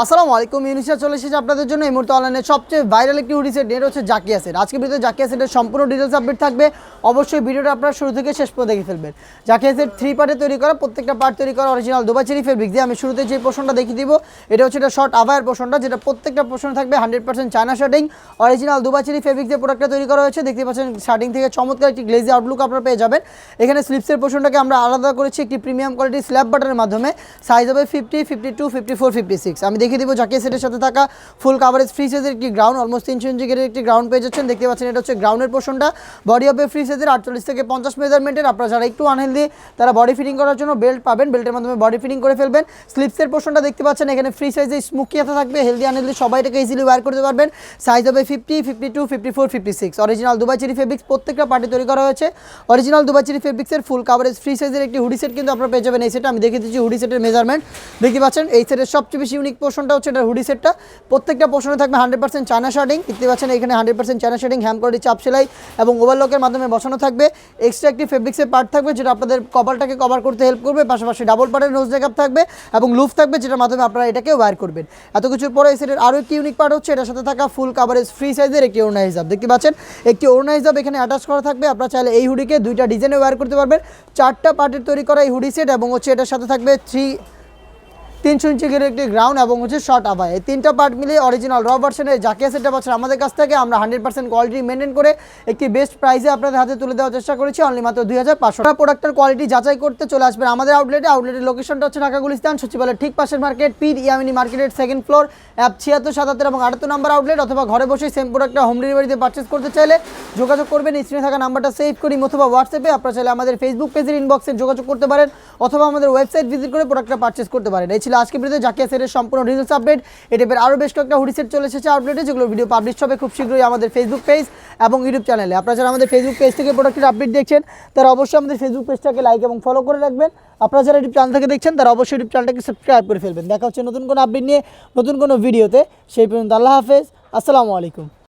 আসসালামু আলাইকুম, ইউনিসা চলে এসেছে আপনাদের জন্য এই মুহূর্তে অনলাইনে সবচেয়ে ভাইরাল একটি হুডি সেট নিয়ে হচ্ছে জাকিয়া সেট। আজকে ভিডিওতে জাকিয়া সেটের সম্পূর্ণ ডিটেলস আপডেট থাকবে। অবশ্যই ভিডিওটা আপনারা শুরু থেকে শেষ পর্যন্ত দেখে ফেলবেন। জাকিয়া সেট 3 পার্টে তৈরি করা, প্রত্যেকটা পার্ট তৈরি করা অরিজিনাল দুবাই চেরি ফেব্রিক দিয়ে। আমি শুরুতে যে পোর্শনটা দেখিয়ে দিব এটা হচ্ছে এটা শর্ট আভায়ার পোর্শনটা, যেটা প্রত্যেকটা পোর্শন থাকবে 100% China শার্টিং original Dubai cherry fabric দিয়ে প্রোডাক্টটা তৈরি করা হয়েছে। দেখতে পাচ্ছেন শার্টিং থেকে চমৎকার একটি গ্লেজি আউটলুক আপনারা পেয়ে যাবেন। এখানে স্লিপসের পোর্শনটাকে আমরা আলাদা করেছি একটি প্রিমিয়াম কোয়ালিটির স্ল্যাব বাটনের মাধ্যমে। সাইজ হবে 50, 52, 54, 56। আমি দেখিয়ে দিব জাকিয়া সেটের সাথে থাকা ফুল কাভারেজ ফ্রি সাইজের একটি গ্রাউন্ড, অলমোস্ট 300 ইঞ্চি গেটের একটি গ্রাউন্ড পেয়ে যাচ্ছেন। দেখতে পাচ্ছেন এটা হচ্ছে গ্রাউন্ডের পোর্শনটা। বডি হবে ফ্রি সাইজের 48 থেকে 50 মেজারমেন্টের। আপনারা যারা একটু আনহেলদি তারা বডি ফিটিং করার জন্য বেল্ট পাবেন, বেল্টের মাধ্যমে বডি ফিটিং করে ফেলবেন। স্লিপসের পোর্শনটা দেখতে পাচ্ছেন এখানে ফ্রি সাইজে স্মুকি হাতে থাকবে। হেলদি আনহেলদি সবাই এটাকে ইজিলি ওয়্যার করতে পারবেন। সাইজ হবে 50, 52, 54, 56। অরিজিনাল দুবাই চেরি ফেব্রিক্স প্রত্যেকটা পার্টি তৈরি করা হয়েছে। অরিজিনাল দুবাই চেরি ফেব্রিক্সের ফুল কাভারেজ ফ্রি সাইজের একটি হুডি সেট কিন্তু আপনারা পেয়ে যাবেন এই সেটটা। আমি দেখিয়ে দিচ্ছি হুডি সেটের মেজারমেন্ট। দেখতে পাচ্ছেন এই সেটের সবচেয়ে বেশি ইউনিক পোর্শনটা হচ্ছে এটা হুডি সেটটা। প্রত্যেকটা পোর্শনে থাকবে 100% চায়না শার্টিং। দেখতে পাচ্ছেন এখানে 100% চায়না শার্টিং, হ্যাম কোয়ালিটি চাপ সেলাই এবং ওভারলকের মাধ্যমে বসানো থাকবে। এক্সট্রা একটি ফেব্রিক্সের পার্ট থাকবে যেটা আপনাদের কভারটাকে কভার করতে হেল্প করবে। পাশাপাশি ডাবল পার্টের নোজ জ্যাকআপ থাকবে এবং লুফ থাকবে যেটার মাধ্যমে আপনারা এটাকে ওয়্যার করবেন। এত কিছুর পরে এই সেটের আরও একটি ইউনিক পার্ট হচ্ছে এটার সাথে থাকা ফুল কাভারেজ ফ্রি সাইজের একটি ওড়না হিসাব। দেখতে পাচ্ছেন একটি ওড়না হিসাব এখানে অ্যাটাচ করা থাকবে। আপনারা চাইলে এই হুডিকে দুইটা ডিজাইনে ওয়্যার করতে পারবেন। 4টা পার্টের তৈরি করা এই হুডি সেট এবং হচ্ছে এটার সাথে থাকবে 300 ইঞ্চি গেটের একটি গ্রাউন্ড এবং হচ্ছে শর্ট আভায়। এই 3টা পার্ট মিলিয়ে অরিজিনাল র ভার্সনের জাকিয়া সেটটা পাচ্ছেন আমাদের কাছ থেকে। আমরা 100% কোয়ালিটি মেনটেন করে একটি বেস্ট প্রাইসে আপনাদের হাতে তুলে দেওয়ার চেষ্টা করেছি, অনলি মাত্র 2500। প্রোডাক্টের কোয়ালিটি যাচাই করতে চলে আসবেন আমাদের আউটলেটে। আউটলেটের লোকেশনটা হচ্ছে ঢাকা গুলিস্তান সচিবালয়ের ঠিক পাশের মার্কেট, পীর ইয়ামিনী মার্কেটের 2nd ফ্লোর, অ্যাপ 76, 77 এবং 78 নাম্বার আউটলেট। অথবা ঘরে বসে সেম প্রোডাক্টটা হোম ডেলিভারিতে পারচেস করতে চাইলে যোগাযোগ করবেন স্ক্রিনে থাকা নাম্বারটা সেভ করি অথবা হোয়াটসঅ্যাপে। আপনারা চাইলে আমাদের ফেসবুক পেজের ইনবক্সে যোগাযোগ করতে পারেন অথবা আমাদের ওয়েবসাইট ভিজিট করে প্রোডাক্টটা পারচেস করতে পারেন। এই ছিল আজকে ভিডিওতে জাকিয়া সেটের সম্পূর্ণ ডিটেইলস আপডেট। এই টাইপের আরও বেশ কয়েকটা হুডি সেট চলে এসেছে আউটলেটে, যেগুলো ভিডিও পাবলিশ হবে খুব শীঘ্রই আমাদের ফেসবুক পেজ এবং ইউটিউব চ্যানেলে। আপনারা যারা আমাদের ফেসবুক পেজ থেকে প্রোডাক্টের আপডেট দেখছেন তারা অবশ্যই আমাদের ফেসবুক পেজটাকে লাইক এবং ফলো করে রাখবেন। আপনারা যারা ইউটিউব চ্যানেল থেকে দেখছেন তারা অবশ্যই ইউটিউব চ্যানেলটাকে সাবস্ক্রাইব করে ফেলবেন। দেখা হচ্ছে নতুন কোনো আপডেট নিয়ে নতুন কোনো ভিডিওতে। সেই পর্যন্ত আল্লাহ হাফেজ, আসসালামু আলাইকুম।